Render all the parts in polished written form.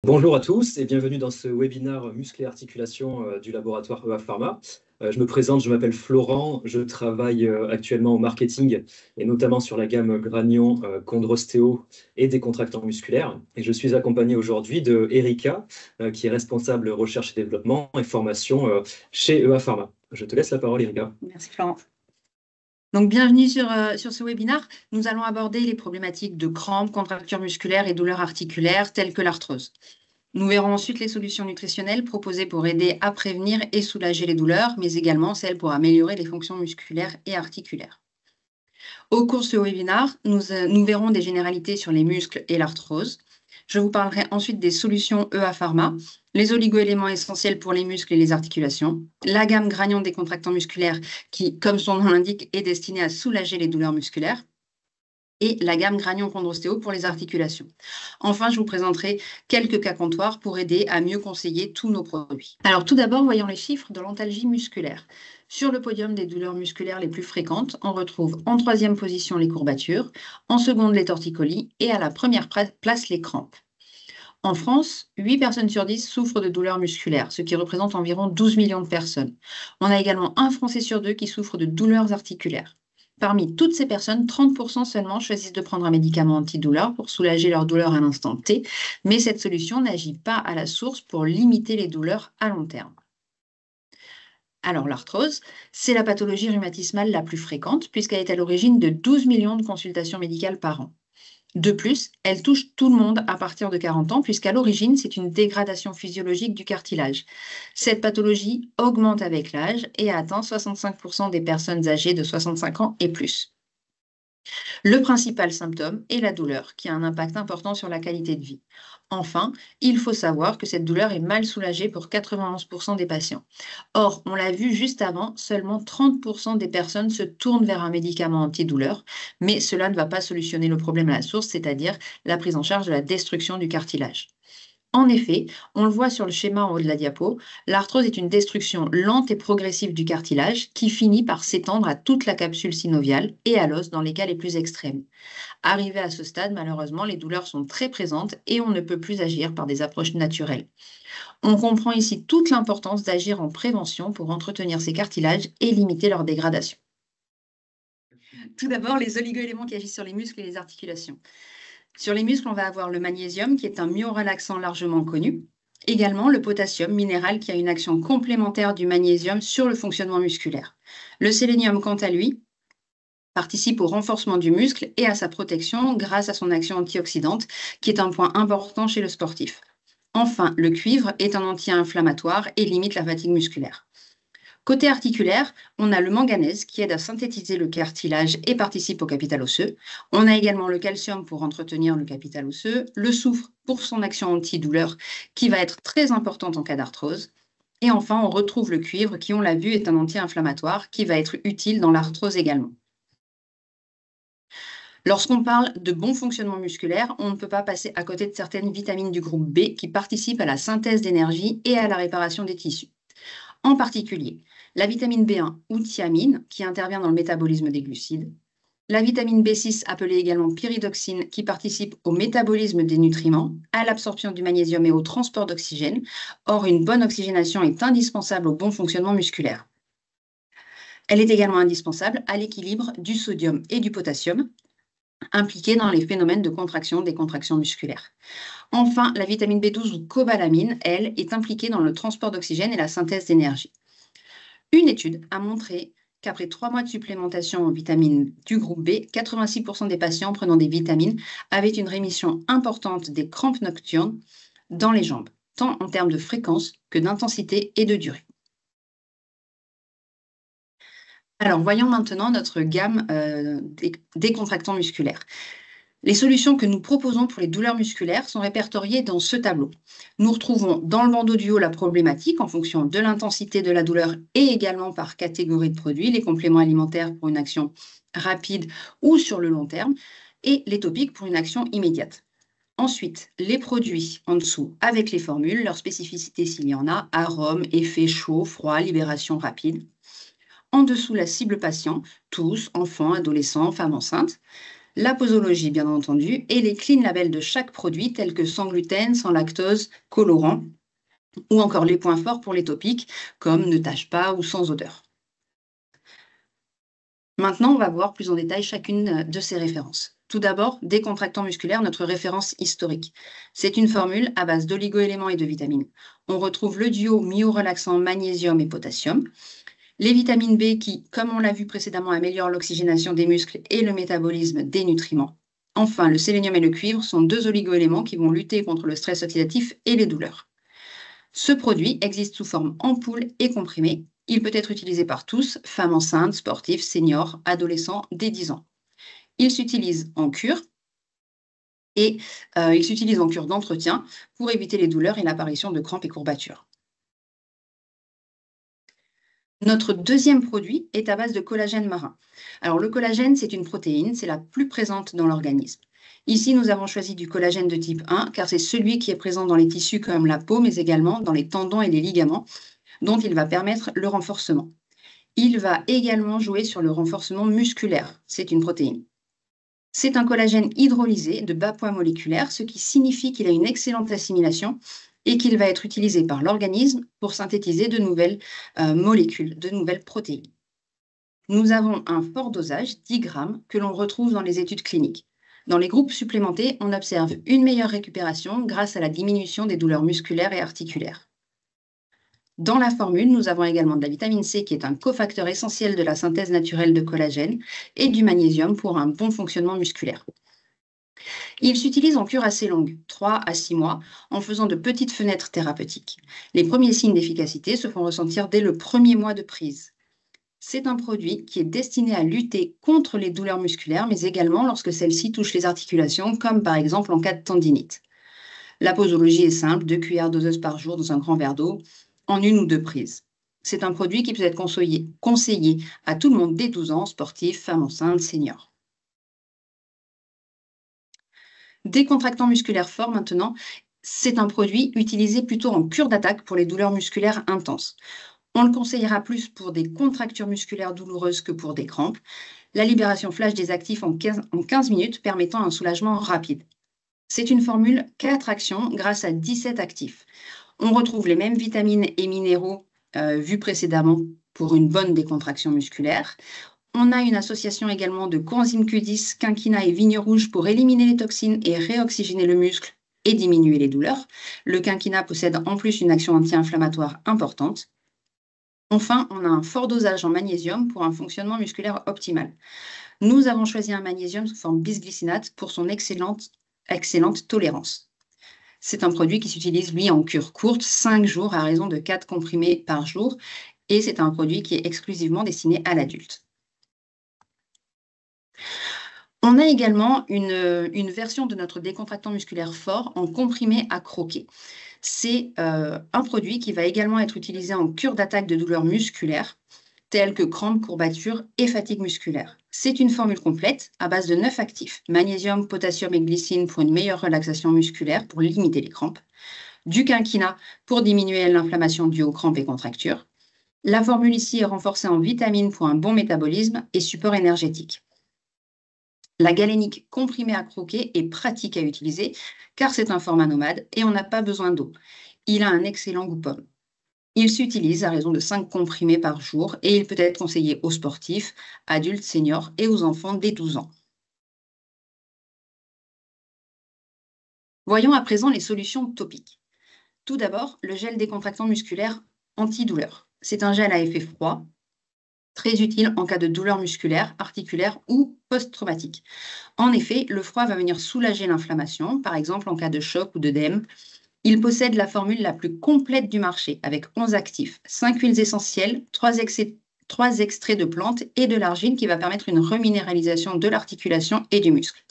Bonjour à tous et bienvenue dans ce webinaire Muscles et Articulations du laboratoire EA Pharma. Je me présente, je m'appelle Florent, je travaille actuellement au marketing et notamment sur la gamme Granion, Chondrostéo et décontractants musculaires. Et je suis accompagné aujourd'hui de Erika, qui est responsable recherche et développement et formation chez EA Pharma. Je te laisse la parole, Erika. Merci Florent. Donc, bienvenue sur ce webinaire. Nous allons aborder les problématiques de crampes, contractures musculaires et douleurs articulaires telles que l'arthrose. Nous verrons ensuite les solutions nutritionnelles proposées pour aider à prévenir et soulager les douleurs, mais également celles pour améliorer les fonctions musculaires et articulaires. Au cours de ce webinaire, nous verrons des généralités sur les muscles et l'arthrose. Je vous parlerai ensuite des solutions EA Pharma, les oligo-éléments essentiels pour les muscles et les articulations, la gamme Granion décontractants musculaires qui, comme son nom l'indique, est destinée à soulager les douleurs musculaires, et la gamme Granion Chondrostéo pour les articulations. Enfin, je vous présenterai quelques cas comptoirs pour aider à mieux conseiller tous nos produits. Alors tout d'abord, voyons les chiffres de l'antalgie musculaire. Sur le podium des douleurs musculaires les plus fréquentes, on retrouve en troisième position les courbatures, en seconde les torticolis et à la première place les crampes. En France, 8 personnes sur 10 souffrent de douleurs musculaires, ce qui représente environ 12 millions de personnes. On a également un Français sur 2 qui souffre de douleurs articulaires. Parmi toutes ces personnes, 30% seulement choisissent de prendre un médicament antidouleur pour soulager leur douleur à l'instant T, mais cette solution n'agit pas à la source pour limiter les douleurs à long terme. Alors l'arthrose, c'est la pathologie rhumatismale la plus fréquente puisqu'elle est à l'origine de 12 millions de consultations médicales par an. De plus, elle touche tout le monde à partir de 40 ans, puisqu'à l'origine, c'est une dégradation physiologique du cartilage. Cette pathologie augmente avec l'âge et atteint 65% des personnes âgées de 65 ans et plus. Le principal symptôme est la douleur, qui a un impact important sur la qualité de vie. Enfin, il faut savoir que cette douleur est mal soulagée pour 91% des patients. Or, on l'a vu juste avant, seulement 30% des personnes se tournent vers un médicament antidouleur, mais cela ne va pas solutionner le problème à la source, c'est-à-dire la prise en charge de la destruction du cartilage. En effet, on le voit sur le schéma en haut de la diapo, l'arthrose est une destruction lente et progressive du cartilage qui finit par s'étendre à toute la capsule synoviale et à l'os dans les cas les plus extrêmes. Arrivé à ce stade, malheureusement, les douleurs sont très présentes et on ne peut plus agir par des approches naturelles. On comprend ici toute l'importance d'agir en prévention pour entretenir ces cartilages et limiter leur dégradation. Tout d'abord, les oligo-éléments qui agissent sur les muscles et les articulations. Sur les muscles, on va avoir le magnésium, qui est un myorelaxant largement connu. Également, le potassium, minéral qui a une action complémentaire du magnésium sur le fonctionnement musculaire. Le sélénium, quant à lui, participe au renforcement du muscle et à sa protection grâce à son action antioxydante, qui est un point important chez le sportif. Enfin, le cuivre est un anti-inflammatoire et limite la fatigue musculaire. Côté articulaire, on a le manganèse qui aide à synthétiser le cartilage et participe au capital osseux. On a également le calcium pour entretenir le capital osseux, le soufre pour son action antidouleur qui va être très importante en cas d'arthrose. Et enfin, on retrouve le cuivre qui, on l'a vu, est un anti-inflammatoire qui va être utile dans l'arthrose également. Lorsqu'on parle de bon fonctionnement musculaire, on ne peut pas passer à côté de certaines vitamines du groupe B qui participent à la synthèse d'énergie et à la réparation des tissus. En particulier, la vitamine B1 ou thiamine, qui intervient dans le métabolisme des glucides, la vitamine B6, appelée également pyridoxine, qui participe au métabolisme des nutriments, à l'absorption du magnésium et au transport d'oxygène. Or, une bonne oxygénation est indispensable au bon fonctionnement musculaire. Elle est également indispensable à l'équilibre du sodium et du potassium, impliqués dans les phénomènes de contraction des contractions musculaires. Enfin, la vitamine B12 ou cobalamine, elle, est impliquée dans le transport d'oxygène et la synthèse d'énergie. Une étude a montré qu'après 3 mois de supplémentation en vitamines du groupe B, 86% des patients prenant des vitamines avaient une rémission importante des crampes nocturnes dans les jambes, tant en termes de fréquence que d'intensité et de durée. Alors, voyons maintenant notre gamme décontractants musculaires. Les solutions que nous proposons pour les douleurs musculaires sont répertoriées dans ce tableau. Nous retrouvons dans le bandeau du haut la problématique en fonction de l'intensité de la douleur et également par catégorie de produits, les compléments alimentaires pour une action rapide ou sur le long terme et les topiques pour une action immédiate. Ensuite, les produits en dessous avec les formules, leurs spécificités s'il y en a, arôme, effet chaud, froid, libération rapide. En dessous, la cible patient, tous, enfants, adolescents, femmes enceintes. la posologie, bien entendu, et les clean labels de chaque produit, tels que sans gluten, sans lactose, colorant, ou encore les points forts pour les topiques, comme ne tâche pas ou sans odeur. Maintenant, on va voir plus en détail chacune de ces références. Tout d'abord, décontractant musculaire, notre référence historique. C'est une formule à base d'oligo-éléments et de vitamines. On retrouve le duo myorelaxant magnésium et potassium. Les vitamines B qui, comme on l'a vu précédemment, améliorent l'oxygénation des muscles et le métabolisme des nutriments. Enfin, le sélénium et le cuivre sont deux oligo-éléments qui vont lutter contre le stress oxydatif et les douleurs. Ce produit existe sous forme ampoule et comprimé. Il peut être utilisé par tous, femmes enceintes, sportifs, seniors, adolescents dès 10 ans. Il s'utilise en cure et il s'utilise en cure d'entretien pour éviter les douleurs et l'apparition de crampes et courbatures. Notre deuxième produit est à base de collagène marin. Alors le collagène, c'est une protéine, c'est la plus présente dans l'organisme. Ici, nous avons choisi du collagène de type 1 car c'est celui qui est présent dans les tissus comme la peau, mais également dans les tendons et les ligaments, dont il va permettre le renforcement. Il va également jouer sur le renforcement musculaire. C'est une protéine. C'est un collagène hydrolysé de bas poids moléculaire, ce qui signifie qu'il a une excellente assimilation et qu'il va être utilisé par l'organisme pour synthétiser de nouvelles molécules, de nouvelles protéines. Nous avons un fort dosage, 10 grammes, que l'on retrouve dans les études cliniques. Dans les groupes supplémentés, on observe une meilleure récupération grâce à la diminution des douleurs musculaires et articulaires. Dans la formule, nous avons également de la vitamine C qui est un cofacteur essentiel de la synthèse naturelle de collagène et du magnésium pour un bon fonctionnement musculaire. Il s'utilise en cure assez longue, 3 à 6 mois, en faisant de petites fenêtres thérapeutiques. Les premiers signes d'efficacité se font ressentir dès le premier mois de prise. C'est un produit qui est destiné à lutter contre les douleurs musculaires, mais également lorsque celles-ci touchent les articulations, comme par exemple en cas de tendinite. La posologie est simple, 2 cuillères doseuses par jour dans un grand verre d'eau, en 1 ou 2 prises. C'est un produit qui peut être conseillé à tout le monde dès 12 ans, sportifs, femmes enceintes, seniors. Décontractant musculaire fort maintenant, c'est un produit utilisé plutôt en cure d'attaque pour les douleurs musculaires intenses. On le conseillera plus pour des contractures musculaires douloureuses que pour des crampes. La libération flash des actifs en 15 minutes permettant un soulagement rapide. C'est une formule 4 actions grâce à 17 actifs. On retrouve les mêmes vitamines et minéraux vus précédemment pour une bonne décontraction musculaire. On a une association également de coenzyme Q10, quinquina et vigne rouge pour éliminer les toxines et réoxygéner le muscle et diminuer les douleurs. Le quinquina possède en plus une action anti-inflammatoire importante. Enfin, on a un fort dosage en magnésium pour un fonctionnement musculaire optimal. Nous avons choisi un magnésium sous forme bisglycinate pour son excellente tolérance. C'est un produit qui s'utilise, lui, en cure courte, 5 jours à raison de 4 comprimés par jour. Et c'est un produit qui est exclusivement destiné à l'adulte. On a également une version de notre décontractant musculaire fort en comprimé à croquer. C'est un produit qui va également être utilisé en cure d'attaque de douleurs musculaires, telles que crampes, courbatures et fatigue musculaire. C'est une formule complète à base de 9 actifs, magnésium, potassium et glycine pour une meilleure relaxation musculaire, pour limiter les crampes, du quinquina pour diminuer l'inflammation due aux crampes et contractures. La formule ici est renforcée en vitamines pour un bon métabolisme et support énergétique. La galénique comprimée à croquer est pratique à utiliser car c'est un format nomade et on n'a pas besoin d'eau. Il a un excellent goût pomme. Il s'utilise à raison de 5 comprimés par jour et il peut être conseillé aux sportifs, adultes, seniors et aux enfants dès 12 ans. Voyons à présent les solutions topiques. Tout d'abord, le gel décontractant musculaire antidouleur. C'est un gel à effet froid, très utile en cas de douleur musculaire, articulaire ou post-traumatique. En effet, le froid va venir soulager l'inflammation, par exemple en cas de choc ou d'œdème. Il possède la formule la plus complète du marché, avec 11 actifs, 5 huiles essentielles, 3 extraits de plantes et de l'argile qui va permettre une reminéralisation de l'articulation et du muscle.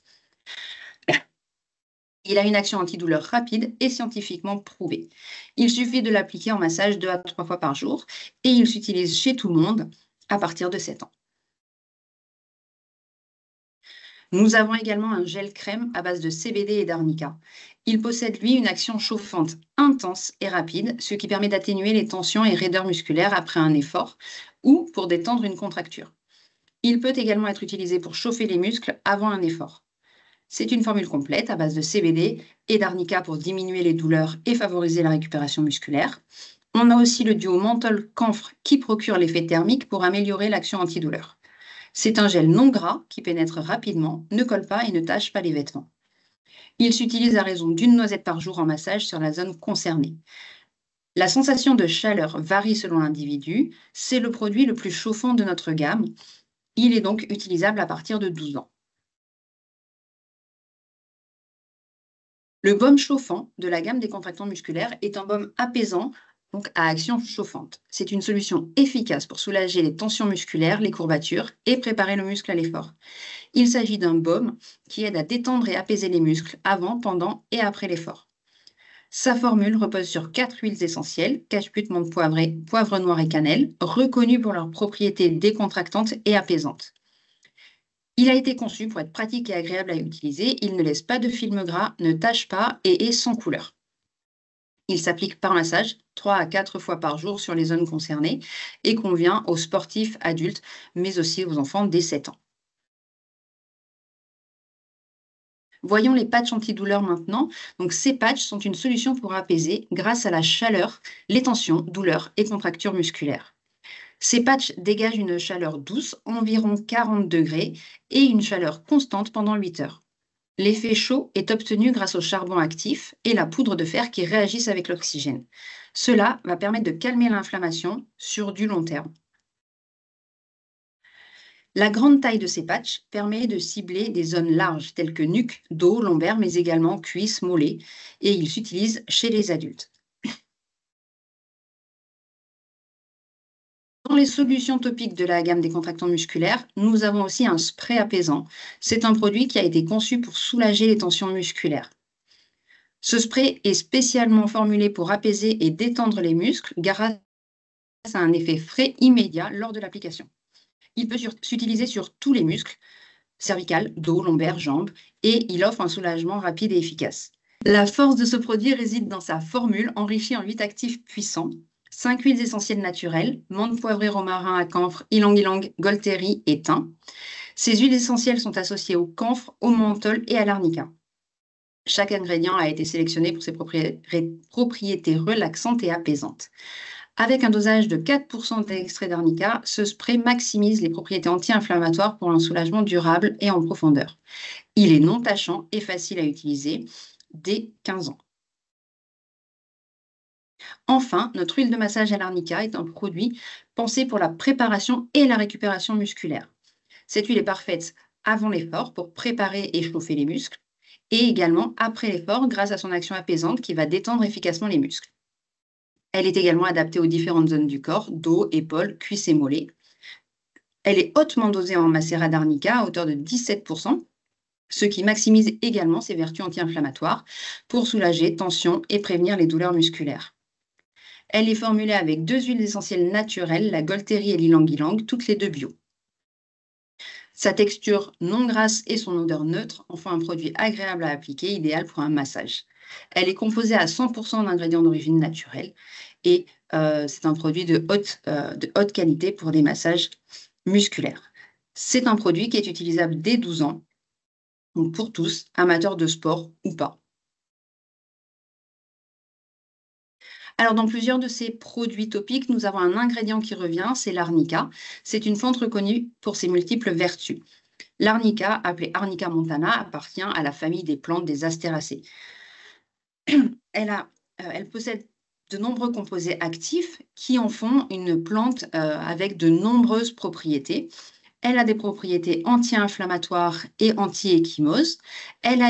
Il a une action antidouleur rapide et scientifiquement prouvée. Il suffit de l'appliquer en massage 2 à 3 fois par jour et il s'utilise chez tout le monde à partir de 7 ans. Nous avons également un gel crème à base de CBD et d'arnica. Il possède, lui, une action chauffante intense et rapide, ce qui permet d'atténuer les tensions et raideurs musculaires après un effort ou pour détendre une contracture. Il peut également être utilisé pour chauffer les muscles avant un effort. C'est une formule complète à base de CBD et d'arnica pour diminuer les douleurs et favoriser la récupération musculaire. On a aussi le duo menthol-camphre qui procure l'effet thermique pour améliorer l'action antidouleur. C'est un gel non gras qui pénètre rapidement, ne colle pas et ne tache pas les vêtements. Il s'utilise à raison d'une noisette par jour en massage sur la zone concernée. La sensation de chaleur varie selon l'individu. C'est le produit le plus chauffant de notre gamme. Il est donc utilisable à partir de 12 ans. Le baume chauffant de la gamme des contractants musculaires est un baume apaisant, donc à action chauffante. C'est une solution efficace pour soulager les tensions musculaires, les courbatures et préparer le muscle à l'effort. Il s'agit d'un baume qui aide à détendre et apaiser les muscles avant, pendant et après l'effort. Sa formule repose sur 4 huiles essentielles, cajeput, menthe poivrée, poivre noir et cannelle, reconnues pour leurs propriétés décontractantes et apaisantes. Il a été conçu pour être pratique et agréable à utiliser. Il ne laisse pas de film gras, ne tache pas et est sans couleur. Il s'applique par massage 3 à 4 fois par jour sur les zones concernées et convient aux sportifs adultes, mais aussi aux enfants dès 7 ans. Voyons les patchs antidouleurs maintenant. Donc, ces patchs sont une solution pour apaiser, grâce à la chaleur, les tensions, douleurs et contractures musculaires. Ces patchs dégagent une chaleur douce, environ 40 degrés, et une chaleur constante pendant 8 heures. L'effet chaud est obtenu grâce au charbon actif et la poudre de fer qui réagissent avec l'oxygène. Cela va permettre de calmer l'inflammation sur du long terme. La grande taille de ces patchs permet de cibler des zones larges telles que nuque, dos, lombaire, mais également cuisses, mollets, et ils s'utilisent chez les adultes. Dans les solutions topiques de la gamme des contractants musculaires, nous avons aussi un spray apaisant. C'est un produit qui a été conçu pour soulager les tensions musculaires. Ce spray est spécialement formulé pour apaiser et détendre les muscles grâce à un effet frais immédiat lors de l'application. Il peut s'utiliser sur tous les muscles, cervical, dos, lombaire, jambes, et il offre un soulagement rapide et efficace. La force de ce produit réside dans sa formule enrichie en 8 actifs puissants, 5 huiles essentielles naturelles, menthe poivrée, romarin à camphre, ylang-ylang, golteri et thym. Ces huiles essentielles sont associées au camphre, au menthol et à l'arnica. Chaque ingrédient a été sélectionné pour ses propriétés relaxantes et apaisantes. Avec un dosage de 4% d'extrait d'arnica, ce spray maximise les propriétés anti-inflammatoires pour un soulagement durable et en profondeur. Il est non tachant et facile à utiliser dès 15 ans. Enfin, notre huile de massage à l'arnica est un produit pensé pour la préparation et la récupération musculaire. Cette huile est parfaite avant l'effort pour préparer et chauffer les muscles et également après l'effort grâce à son action apaisante qui va détendre efficacement les muscles. Elle est également adaptée aux différentes zones du corps, dos, épaules, cuisses et mollets. Elle est hautement dosée en macérat d'arnica à hauteur de 17%, ce qui maximise également ses vertus anti-inflammatoires pour soulager tensions et prévenir les douleurs musculaires. Elle est formulée avec 2 huiles essentielles naturelles, la golteri et l'ylang-ylang, toutes les 2 bio. Sa texture non grasse et son odeur neutre en font un produit agréable à appliquer, idéal pour un massage. Elle est composée à 100% d'ingrédients d'origine naturelle et c'est un produit de haute qualité pour des massages musculaires. C'est un produit qui est utilisable dès 12 ans, donc pour tous, amateurs de sport ou pas. Alors, dans plusieurs de ces produits topiques, nous avons un ingrédient qui revient, c'est l'arnica. C'est une plante reconnue pour ses multiples vertus. L'arnica, appelée Arnica montana, appartient à la famille des plantes des astéracées. Elle possède de nombreux composés actifs qui en font une plante avec de nombreuses propriétés. Elle a des propriétés anti-inflammatoires et anti-échymoses. Elle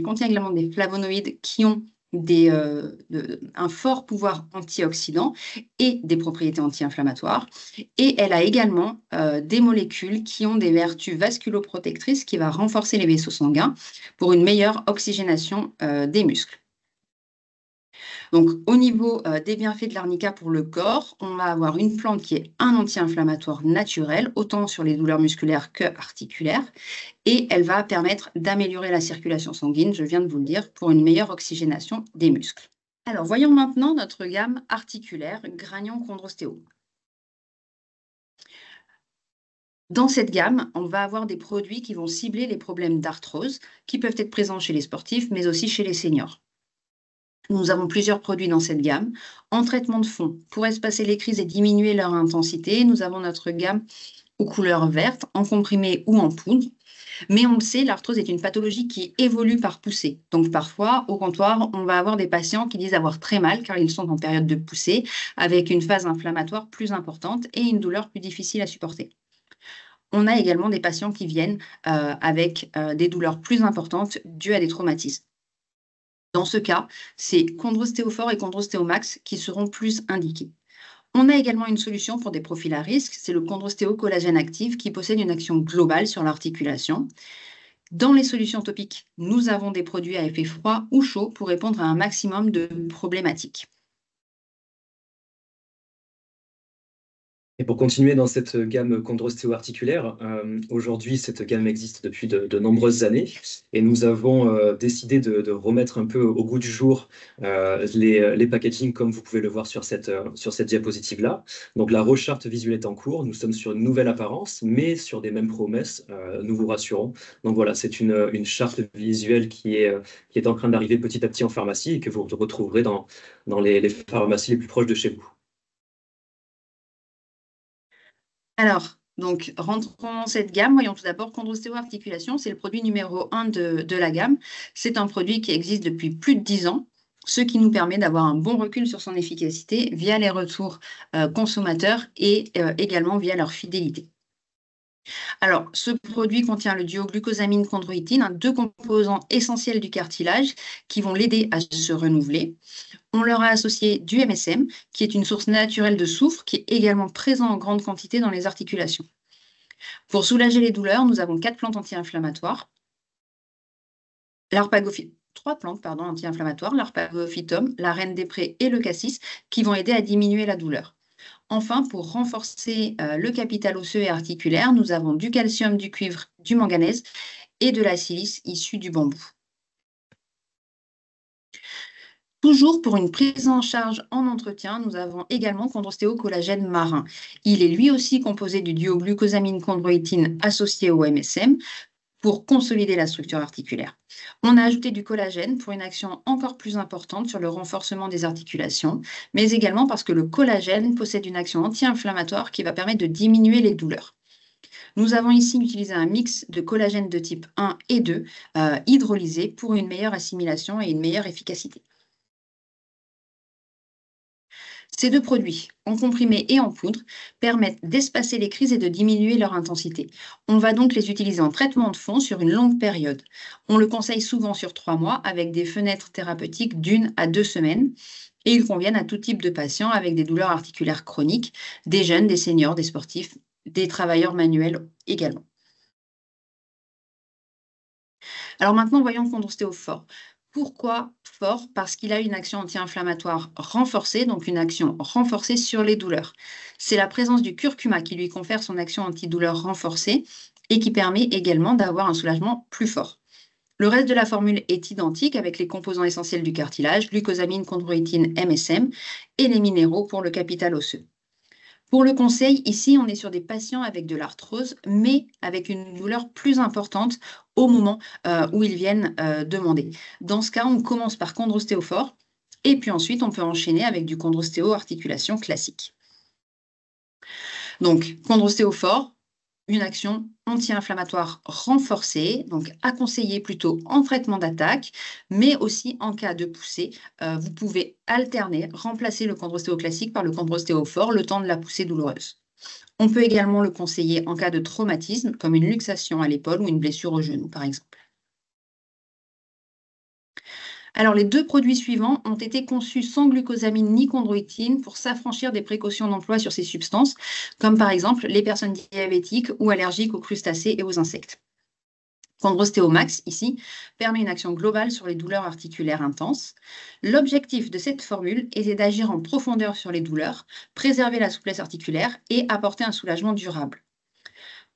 contient également des flavonoïdes qui ont un fort pouvoir antioxydant et des propriétés anti-inflammatoires. Et elle a également des molécules qui ont des vertus vasculoprotectrices qui vont renforcer les vaisseaux sanguins pour une meilleure oxygénation des muscles. Donc, au niveau des bienfaits de l'arnica pour le corps, on va avoir une plante qui est un anti-inflammatoire naturel, autant sur les douleurs musculaires que articulaires, et elle va permettre d'améliorer la circulation sanguine, je viens de vous le dire, pour une meilleure oxygénation des muscles. Alors, voyons maintenant notre gamme articulaire Granion Chondrostéo. Dans cette gamme, on va avoir des produits qui vont cibler les problèmes d'arthrose, qui peuvent être présents chez les sportifs, mais aussi chez les seniors. Nous avons plusieurs produits dans cette gamme. En traitement de fond, pour espacer les crises et diminuer leur intensité, nous avons notre gamme aux couleurs vertes, en comprimé ou en poudre. Mais on le sait, l'arthrose est une pathologie qui évolue par poussée. Donc parfois, au comptoir, on va avoir des patients qui disent avoir très mal car ils sont en période de poussée, avec une phase inflammatoire plus importante et une douleur plus difficile à supporter. On a également des patients qui viennent avec des douleurs plus importantes dues à des traumatismes. Dans ce cas, c'est Chondrostéophore et Chondrostéomax qui seront plus indiqués. On a également une solution pour des profils à risque, c'est le Chondrostéo collagène active qui possède une action globale sur l'articulation. Dans les solutions topiques, nous avons des produits à effet froid ou chaud pour répondre à un maximum de problématiques. Et pour continuer dans cette gamme chondrostéo-articulaire, aujourd'hui, cette gamme existe depuis de nombreuses années et nous avons décidé de remettre un peu au goût du jour les packaging comme vous pouvez le voir sur cette diapositive-là. Donc la recharte visuelle est en cours, nous sommes sur une nouvelle apparence, mais sur des mêmes promesses, nous vous rassurons. Donc voilà, c'est une charte visuelle qui est en train d'arriver petit à petit en pharmacie et que vous retrouverez dans les pharmacies les plus proches de chez vous. Alors, donc, rentrons dans cette gamme. Voyons tout d'abord Chondrostéo-articulation, c'est le produit numéro 1 de la gamme. C'est un produit qui existe depuis plus de 10 ans, ce qui nous permet d'avoir un bon recul sur son efficacité via les retours consommateurs et également via leur fidélité. Alors, ce produit contient le duo glucosamine-chondroïtine, deux composants essentiels du cartilage qui vont l'aider à se renouveler. On leur a associé du MSM, qui est une source naturelle de soufre, qui est également présent en grande quantité dans les articulations. Pour soulager les douleurs, nous avons 4 plantes anti-inflammatoires. Trois plantes anti-inflammatoires, l'arpagophytum, la reine des prés et le cassis, qui vont aider à diminuer la douleur. Enfin, pour renforcer le capital osseux et articulaire, nous avons du calcium, du cuivre, du manganèse et de la silice issue du bambou. Toujours pour une prise en charge en entretien, nous avons également Chondrostéo collagène marin. Il est lui aussi composé du duo glucosamine-chondroïtine associé au MSM pour consolider la structure articulaire. On a ajouté du collagène pour une action encore plus importante sur le renforcement des articulations, mais également parce que le collagène possède une action anti-inflammatoire qui va permettre de diminuer les douleurs. Nous avons ici utilisé un mix de collagène de type 1 et 2 hydrolysé pour une meilleure assimilation et une meilleure efficacité. Ces deux produits, en comprimé et en poudre, permettent d'espacer les crises et de diminuer leur intensité. On va donc les utiliser en traitement de fond sur une longue période. On le conseille souvent sur 3 mois avec des fenêtres thérapeutiques d'1 à 2 semaines et ils conviennent à tout type de patients avec des douleurs articulaires chroniques, des jeunes, des seniors, des sportifs, des travailleurs manuels également. Alors maintenant, voyons Chondrostéophore. Pourquoi fort? Parce qu'il a une action anti-inflammatoire renforcée, donc une action renforcée sur les douleurs. C'est la présence du curcuma qui lui confère son action antidouleur renforcée et qui permet également d'avoir un soulagement plus fort. Le reste de la formule est identique avec les composants essentiels du cartilage, glucosamine, chondroïtine, MSM et les minéraux pour le capital osseux. Pour le conseil, ici, on est sur des patients avec de l'arthrose, mais avec une douleur plus importante au moment où ils viennent demander. Dans ce cas, on commence par chondrostéophore et puis ensuite, on peut enchaîner avec du chondrostéo-articulation classique. Donc, chondrostéophore, une action anti-inflammatoire renforcée, donc à conseiller plutôt en traitement d'attaque, mais aussi en cas de poussée, vous pouvez alterner, remplacer le chondrostéo classique par le chondrostéophore le temps de la poussée douloureuse. On peut également le conseiller en cas de traumatisme, comme une luxation à l'épaule ou une blessure au genou, par exemple. Alors, les deux produits suivants ont été conçus sans glucosamine ni chondroïtine pour s'affranchir des précautions d'emploi sur ces substances, comme par exemple les personnes diabétiques ou allergiques aux crustacés et aux insectes. Chondrostéomax, ici, permet une action globale sur les douleurs articulaires intenses. L'objectif de cette formule était d'agir en profondeur sur les douleurs, préserver la souplesse articulaire et apporter un soulagement durable.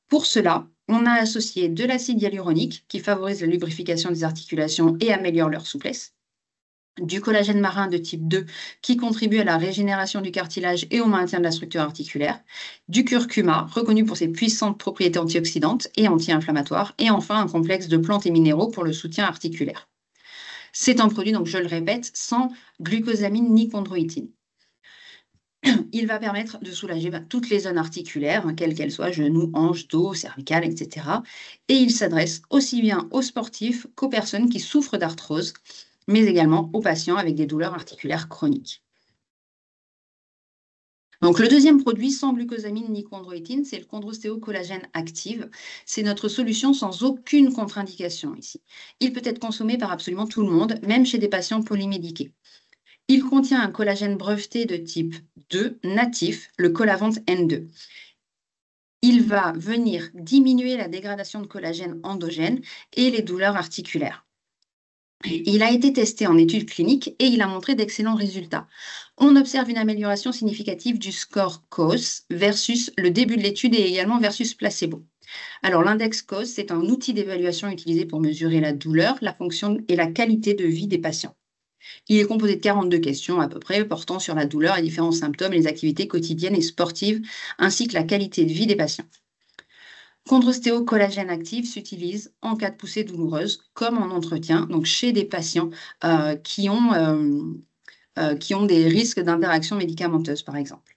Pour cela, on a associé de l'acide hyaluronique qui favorise la lubrification des articulations et améliore leur souplesse, du collagène marin de type 2 qui contribue à la régénération du cartilage et au maintien de la structure articulaire, du curcuma reconnu pour ses puissantes propriétés antioxydantes et anti-inflammatoires, et enfin un complexe de plantes et minéraux pour le soutien articulaire. C'est un produit, donc je le répète, sans glucosamine ni chondroïtine. Il va permettre de soulager toutes les zones articulaires, quelles qu'elles soient, genoux, hanches, dos, cervicales, etc. Et il s'adresse aussi bien aux sportifs qu'aux personnes qui souffrent d'arthrose, mais également aux patients avec des douleurs articulaires chroniques. Donc, le deuxième produit sans glucosamine ni chondroïtine, c'est le Chondrostéo Collagène Active. C'est notre solution sans aucune contre-indication ici. Il peut être consommé par absolument tout le monde, même chez des patients polymédiqués. Il contient un collagène breveté de type 2 natif, le Colavant N2. Il va venir diminuer la dégradation de collagène endogène et les douleurs articulaires. Il a été testé en études cliniques et il a montré d'excellents résultats. On observe une amélioration significative du score COS versus le début de l'étude et également versus placebo. Alors, l'index COS, c'est un outil d'évaluation utilisé pour mesurer la douleur, la fonction et la qualité de vie des patients. Il est composé de 42 questions à peu près portant sur la douleur, les différents symptômes, les activités quotidiennes et sportives, ainsi que la qualité de vie des patients. Chondrostéo Collagène Active s'utilise en cas de poussée douloureuse comme en entretien, donc chez des patients qui ont des risques d'interaction médicamenteuse, par exemple.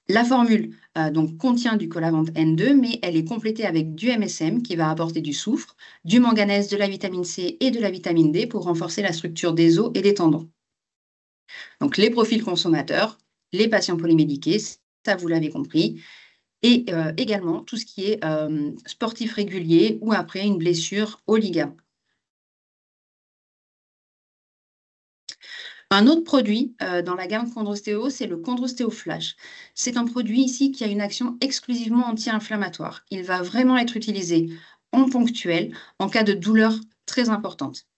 La formule donc, contient du Colavant N2, mais elle est complétée avec du MSM qui va apporter du soufre, du manganèse, de la vitamine C et de la vitamine D pour renforcer la structure des os et des tendons. Donc les profils consommateurs, les patients polymédiqués, ça vous l'avez compris, et également tout ce qui est sportif régulier ou après une blessure au ligament. Un autre produit dans la gamme Chondrostéo, c'est le Chondrostéo Flash. C'est un produit ici qui a une action exclusivement anti-inflammatoire. Il va vraiment être utilisé en ponctuel en cas de douleur très importante.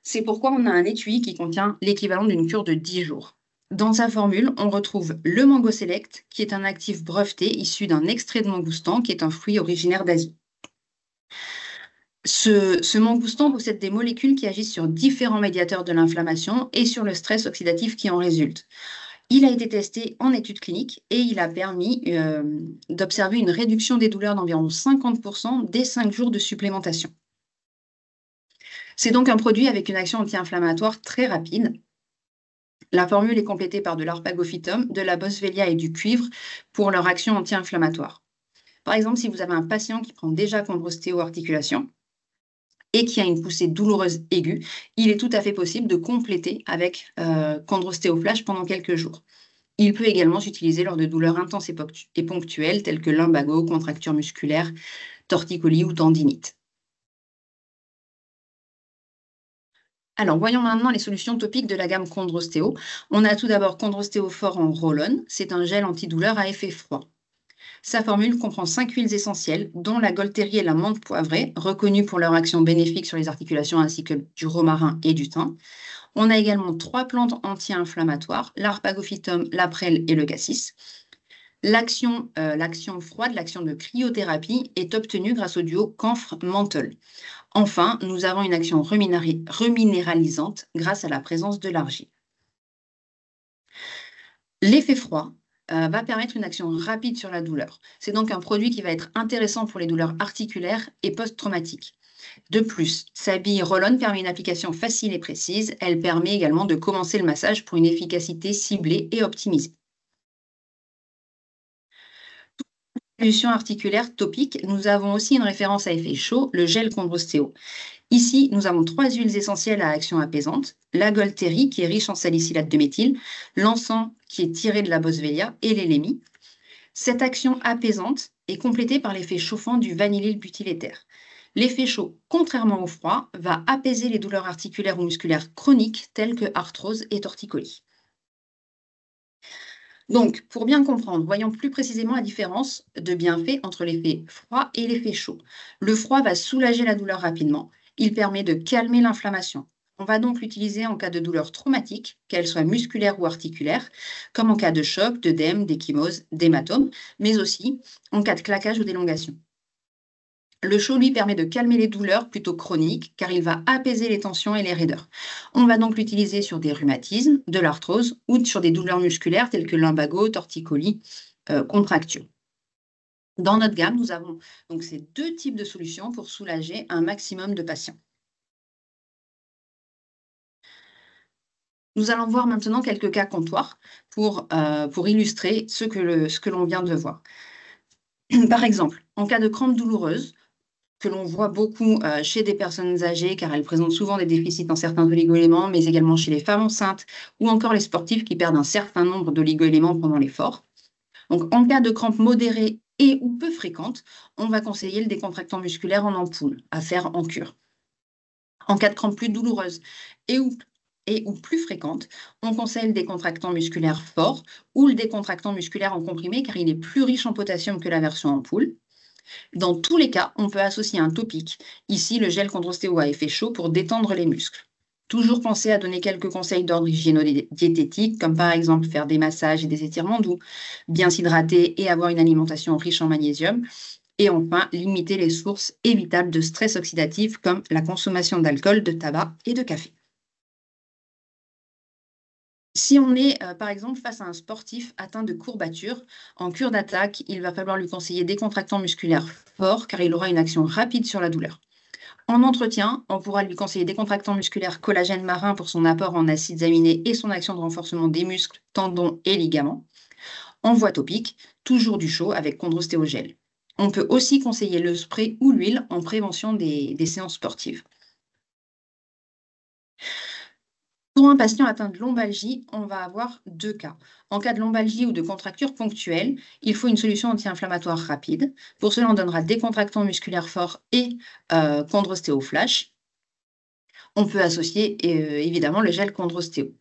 C'est pourquoi on a un étui qui contient l'équivalent d'une cure de 10 jours. Dans sa formule, on retrouve le Mango Select, qui est un actif breveté issu d'un extrait de mangoustan, qui est un fruit originaire d'Asie. Ce mangoustan possède des molécules qui agissent sur différents médiateurs de l'inflammation et sur le stress oxydatif qui en résulte. Il a été testé en études cliniques et il a permis d'observer une réduction des douleurs d'environ 50% dès 5 jours de supplémentation. C'est donc un produit avec une action anti-inflammatoire très rapide. La formule est complétée par de l'arpagophytum, de la boswellia et du cuivre pour leur action anti-inflammatoire. Par exemple, si vous avez un patient qui prend déjà Chondrostéo articulation et qui a une poussée douloureuse aiguë, il est tout à fait possible de compléter avec Chondrostéo Flash pendant quelques jours. Il peut également s'utiliser lors de douleurs intenses et ponctuelles telles que lumbago, contractures musculaires, torticolis ou tendinite. Alors, voyons maintenant les solutions topiques de la gamme Chondrostéo. On a tout d'abord Chondrostéo Fort en roll-on. C'est un gel antidouleur à effet froid. Sa formule comprend 5 huiles essentielles, dont la Golterie et la menthe poivrée, reconnues pour leur action bénéfique sur les articulations ainsi que du romarin et du thym. On a également 3 plantes anti-inflammatoires, l'arpagophytum, la prêle et le cassis. L'action froide, l'action de cryothérapie, est obtenue grâce au duo camphre-menthol. Enfin, nous avons une action reminéralisante grâce à la présence de l'argile. L'effet froid va permettre une action rapide sur la douleur. C'est donc un produit qui va être intéressant pour les douleurs articulaires et post-traumatiques. De plus, sa bille roll-on permet une application facile et précise. Elle permet également de commencer le massage pour une efficacité ciblée et optimisée. Solution articulaire topique, nous avons aussi une référence à effet chaud, le gel Chondrostéo. Ici, nous avons 3 huiles essentielles à action apaisante, la Golterie qui est riche en salicylate de méthyle, l'encens qui est tiré de la boswellia et l'élémie. Cette action apaisante est complétée par l'effet chauffant du vanillyl butyléther. L'effet chaud, contrairement au froid, va apaiser les douleurs articulaires ou musculaires chroniques telles que arthrose et torticolis. Donc, pour bien comprendre, voyons plus précisément la différence de bienfait entre l'effet froid et l'effet chaud. Le froid va soulager la douleur rapidement. Il permet de calmer l'inflammation. On va donc l'utiliser en cas de douleur traumatique, qu'elle soit musculaire ou articulaire, comme en cas de choc, d'œdème, d'échymose, d'hématome, mais aussi en cas de claquage ou d'élongation. Le chaud, lui, permet de calmer les douleurs plutôt chroniques, car il va apaiser les tensions et les raideurs. On va donc l'utiliser sur des rhumatismes, de l'arthrose ou sur des douleurs musculaires telles que lumbago, torticolis, contractures. Dans notre gamme, nous avons donc ces deux types de solutions pour soulager un maximum de patients. Nous allons voir maintenant quelques cas comptoirs pour illustrer ce que l'on vient de voir. Par exemple, en cas de crampes douloureuses, que l'on voit beaucoup chez des personnes âgées, car elles présentent souvent des déficits en certains oligo-éléments, mais également chez les femmes enceintes ou encore les sportifs qui perdent un certain nombre d'oligo-éléments pendant l'effort. Donc, en cas de crampes modérées et ou peu fréquentes, on va conseiller le décontractant musculaire en ampoule, à faire en cure. En cas de crampes plus douloureuses et ou plus fréquentes, on conseille le décontractant musculaire fort ou le décontractant musculaire en comprimé, car il est plus riche en potassium que la version ampoule. Dans tous les cas, on peut associer un topique, ici le gel chondrostéo à effet chaud pour détendre les muscles. Toujours penser à donner quelques conseils d'ordre hygiéno-diététique, comme par exemple faire des massages et des étirements doux, bien s'hydrater et avoir une alimentation riche en magnésium. Et enfin, limiter les sources évitables de stress oxydatif comme la consommation d'alcool, de tabac et de café. Si on est, par exemple, face à un sportif atteint de courbatures, en cure d'attaque, il va falloir lui conseiller décontractant musculaire fort car il aura une action rapide sur la douleur. En entretien, on pourra lui conseiller décontractant musculaire collagène marin pour son apport en acides aminés et son action de renforcement des muscles, tendons et ligaments. En voie topique, toujours du chaud avec chondrostéogel. On peut aussi conseiller le spray ou l'huile en prévention des séances sportives. Pour un patient atteint de lombalgie, on va avoir deux cas. En cas de lombalgie ou de contracture ponctuelle, il faut une solution anti-inflammatoire rapide. Pour cela, on donnera décontractant musculaire fort et chondrostéo flash. On peut associer évidemment le gel chondrostéo.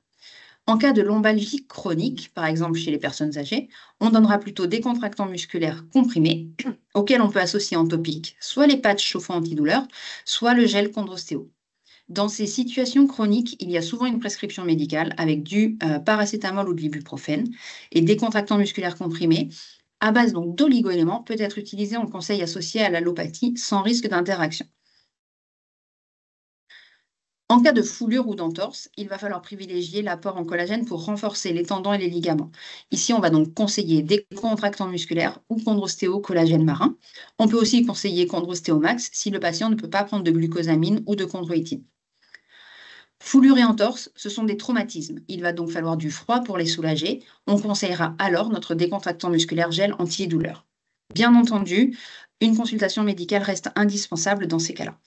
En cas de lombalgie chronique, par exemple chez les personnes âgées, on donnera plutôt décontractant musculaire comprimé, auquel on peut associer en topique soit les patchs chauffants antidouleurs, soit le gel chondrostéo. Dans ces situations chroniques, il y a souvent une prescription médicale avec du paracétamol ou de l'ibuprofène et décontractant musculaire comprimé à base donc d'oligo-éléments peut être utilisé en conseil associé à l'allopathie sans risque d'interaction. En cas de foulure ou d'entorse, il va falloir privilégier l'apport en collagène pour renforcer les tendons et les ligaments. Ici, on va donc conseiller décontractant musculaire ou chondrostéo collagène marin. On peut aussi conseiller chondrostéo max si le patient ne peut pas prendre de glucosamine ou de chondroïtine. Foulure et entorse, ce sont des traumatismes. Il va donc falloir du froid pour les soulager. On conseillera alors notre décontractant musculaire gel antidouleur. Bien entendu, une consultation médicale reste indispensable dans ces cas-là.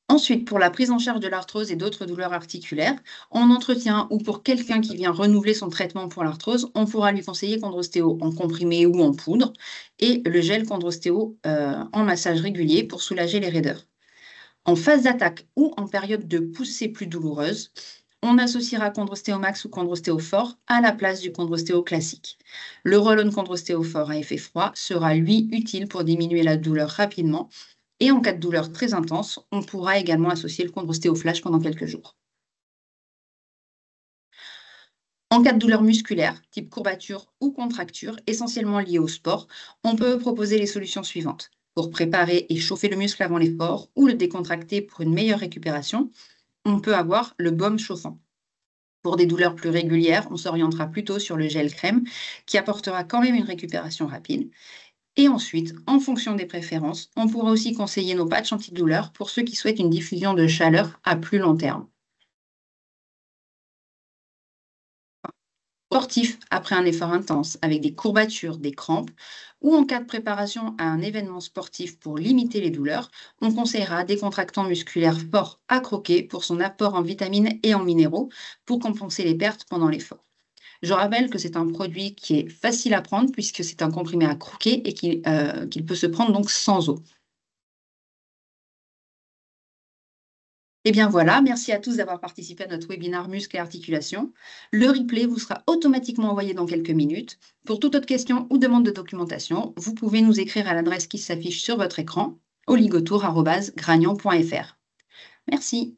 Ensuite, pour la prise en charge de l'arthrose et d'autres douleurs articulaires, en entretien ou pour quelqu'un qui vient renouveler son traitement pour l'arthrose, on pourra lui conseiller chondrostéo en comprimé ou en poudre et le gel chondrostéo en massage régulier pour soulager les raideurs. En phase d'attaque ou en période de poussée plus douloureuse, on associera chondrostéo max ou chondrostéo fort à la place du chondrostéo classique. Le roll-on chondrostéo fort à effet froid sera lui utile pour diminuer la douleur rapidement et en cas de douleur très intense, on pourra également associer le chondrostéo flash pendant quelques jours. En cas de douleur musculaire, type courbature ou contracture, essentiellement liée au sport, on peut proposer les solutions suivantes. Pour préparer et chauffer le muscle avant l'effort ou le décontracter pour une meilleure récupération, on peut avoir le baume chauffant. Pour des douleurs plus régulières, on s'orientera plutôt sur le gel crème qui apportera quand même une récupération rapide. Et ensuite, en fonction des préférences, on pourra aussi conseiller nos patchs antidouleurs pour ceux qui souhaitent une diffusion de chaleur à plus long terme. Sportif après un effort intense, avec des courbatures, des crampes, ou en cas de préparation à un événement sportif pour limiter les douleurs, on conseillera décontractant musculaire fort à croquer pour son apport en vitamines et en minéraux pour compenser les pertes pendant l'effort. Je rappelle que c'est un produit qui est facile à prendre puisque c'est un comprimé à croquer et qu'il peut se prendre donc sans eau. Et bien voilà, merci à tous d'avoir participé à notre webinaire Muscles et Articulations. Le replay vous sera automatiquement envoyé dans quelques minutes. Pour toute autre question ou demande de documentation, vous pouvez nous écrire à l'adresse qui s'affiche sur votre écran, oligotour@gragnon.fr. Merci.